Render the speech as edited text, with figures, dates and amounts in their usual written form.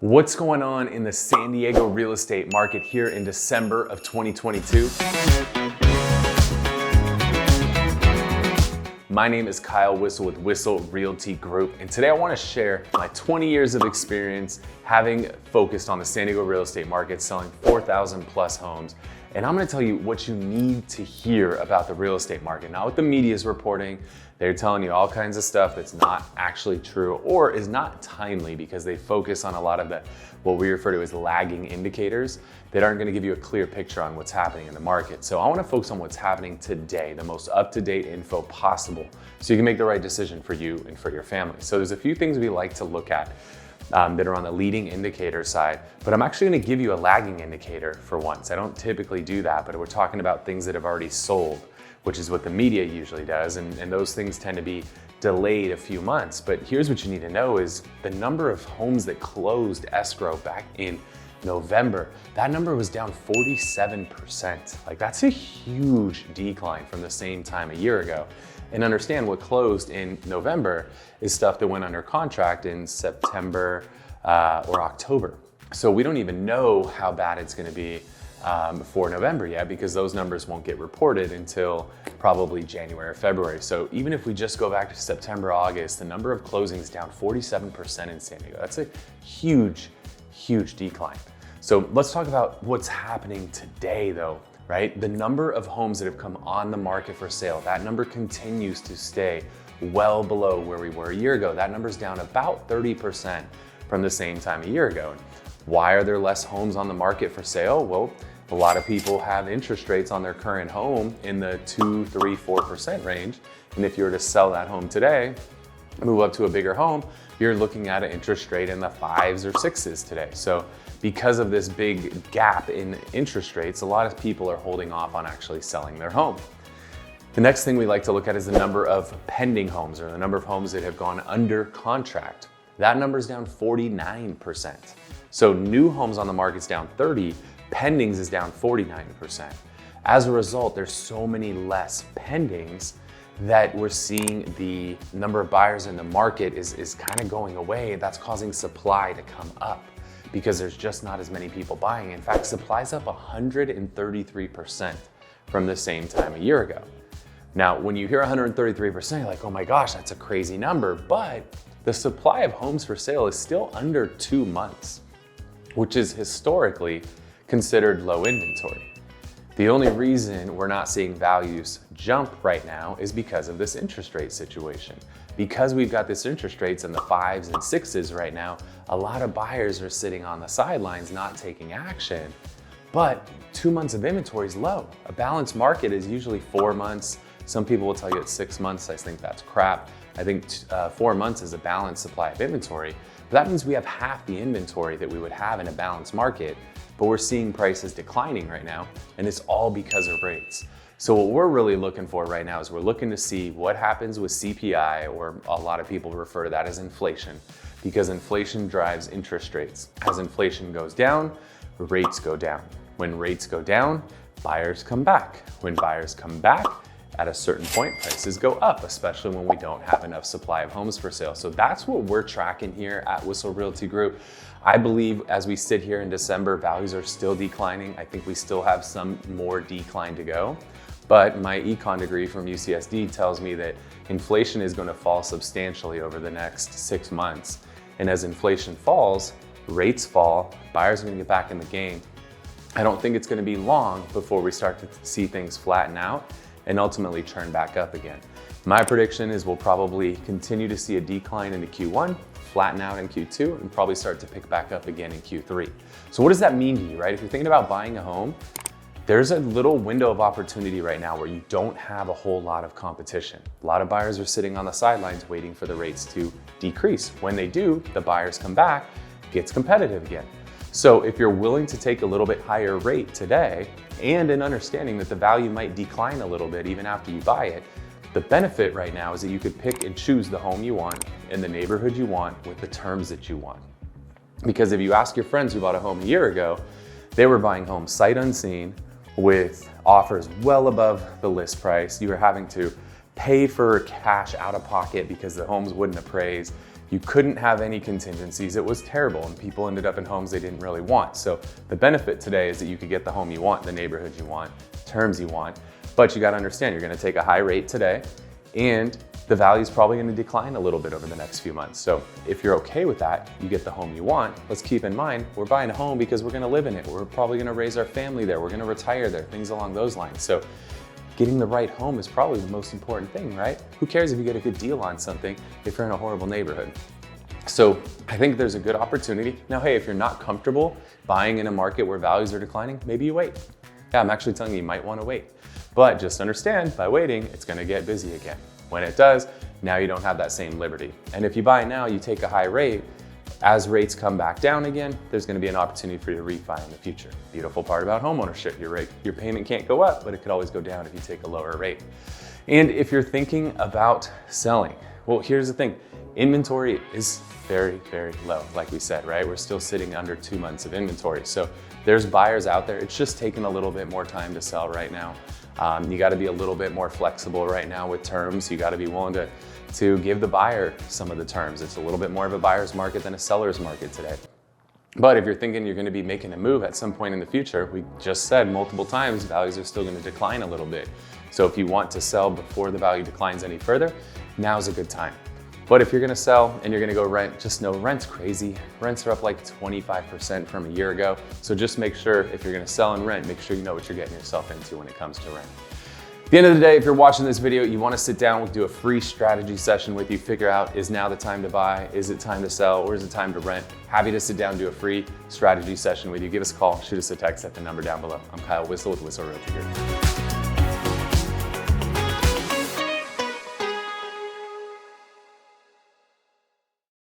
What's going on in the San Diego real estate market here in December of 2022? My name is Kyle Whissel with Whissel Realty Group, and today I want to share my 20 years of experience having focused on the San Diego real estate market, selling 4,000 plus homes. And I'm going to tell you what you need to hear about the real estate market. Not what the media is reporting. They're telling you all kinds of stuff that's not actually true or is not timely because they focus on a lot of what we refer to as lagging indicators that aren't going to give you a clear picture on what's happening in the market. So I want to focus on what's happening today, the most up-to-date info possible, so you can make the right decision for you and for your family. So there's a few things we like to look at that are on the leading indicator side, but I'm actually going to give you a lagging indicator for once. I don't typically do that, but we're talking about things that have already sold, which is what the media usually does, and those things tend to be delayed a few months. But here's what you need to know is the number of homes that closed escrow back in November, that number was down 47%. Like, that's a huge decline from the same time a year ago. And understand, what closed in November is stuff that went under contract in September or October. So we don't even know how bad it's going to be for November yet, because those numbers won't get reported until probably January or February. So even if we just go back to September, August, the number of closings down 47% in San Diego. That's a huge, huge decline. So let's talk about what's happening today though, right? The number of homes that have come on the market for sale, that number continues to stay well below where we were a year ago. That number's down about 30% from the same time a year ago. Why are there less homes on the market for sale? Well, a lot of people have interest rates on their current home in the 2, 3, 4% range. And if you were to sell that home today, move up to a bigger home, you're looking at an interest rate in the 5s or 6s today. So because of this big gap in interest rates, a lot of people are holding off on actually selling their home. The next thing we like to look at is the number of pending homes, or the number of homes that have gone under contract. That number's down 49%. So new homes on the market's down 30, pendings is down 49%. As a result, there's so many less pendings that we're seeing the number of buyers in the market is kind of going away. That's causing supply to come up because there's just not as many people buying. In fact, supply's up 133% from the same time a year ago. Now, when you hear 133%, you're like, oh my gosh, that's a crazy number. But the supply of homes for sale is still under 2 months, which is historically considered low inventory. The only reason we're not seeing values jump right now is because of this interest rate situation. Because we've got this interest rates in the 5s and 6s right now, a lot of buyers are sitting on the sidelines not taking action. But 2 months of inventory is low. A balanced market is usually 4 months. Some people will tell you it's 6 months. I think that's crap. I think 4 months is a balanced supply of inventory. But that means we have half the inventory that we would have in a balanced market, but we're seeing prices declining right now, and it's all because of rates. So what we're really looking for right now is we're looking to see what happens with CPI, or a lot of people refer to that as inflation, because inflation drives interest rates. As inflation goes down, rates go down. When rates go down, buyers come back. When buyers come back, at a certain point, prices go up, especially when we don't have enough supply of homes for sale. So that's what we're tracking here at Whissel Realty Group. I believe as we sit here in December, values are still declining. I think we still have some more decline to go. But my econ degree from UCSD tells me that inflation is going to fall substantially over the next 6 months. And as inflation falls, rates fall, buyers are going to get back in the game. I don't think it's going to be long before we start to see things flatten out and ultimately turn back up again. My prediction is we'll probably continue to see a decline into Q1, flatten out in Q2, and probably start to pick back up again in Q3. So what does that mean to you, right? If you're thinking about buying a home, there's a little window of opportunity right now where you don't have a whole lot of competition. A lot of buyers are sitting on the sidelines waiting for the rates to decrease. When they do, the buyers come back, it gets competitive again. So if you're willing to take a little bit higher rate today, and in understanding that the value might decline a little bit even after you buy it, the benefit right now is that you could pick and choose the home you want in the neighborhood you want with the terms that you want. Because if you ask your friends who bought a home a year ago, they were buying homes sight unseen with offers well above the list price. You were having to pay for cash out of pocket because the homes wouldn't appraise. You couldn't have any contingencies. It was terrible, and people ended up in homes they didn't really want. So the benefit today is that you could get the home you want, the neighborhood you want, terms you want, but you gotta understand you're gonna take a high rate today, and the value is probably gonna decline a little bit over the next few months. So if you're okay with that, you get the home you want. Let's keep in mind, we're buying a home because we're gonna live in it. We're probably gonna raise our family there. We're gonna retire there, things along those lines. So getting the right home is probably the most important thing, right? Who cares if you get a good deal on something if you're in a horrible neighborhood? So I think there's a good opportunity. Now, hey, if you're not comfortable buying in a market where values are declining, maybe you wait. Yeah, I'm actually telling you, you might wanna wait. But just understand, by waiting, it's gonna get busy again. When it does, now you don't have that same liberty. And if you buy now, you take a high rate, as rates come back down again, there's gonna be an opportunity for you to refi in the future. Beautiful part about homeownership, your payment can't go up, but it could always go down if you take a lower rate. And if you're thinking about selling, well, here's the thing, inventory is very, very low, like we said, right? We're still sitting under 2 months of inventory. So there's buyers out there. It's just taking a little bit more time to sell right now. You gotta be a little bit more flexible right now with terms. You gotta be willing to give the buyer some of the terms. It's a little bit more of a buyer's market than a seller's market today. But if you're thinking you're gonna be making a move at some point in the future, we just said multiple times, values are still gonna decline a little bit. So if you want to sell before the value declines any further, now's a good time. But if you're gonna sell and you're gonna go rent, just know rent's crazy. Rents are up like 25% from a year ago. So just make sure if you're gonna sell and rent, make sure you know what you're getting yourself into when it comes to rent. At the end of the day, if you're watching this video, you wanna sit down, we'll do a free strategy session with you, figure out, is now the time to buy? Is it time to sell? Or is it time to rent? Happy to sit down and do a free strategy session with you. Give us a call, shoot us a text at the number down below. I'm Kyle Whissel with Whissel Realty Group.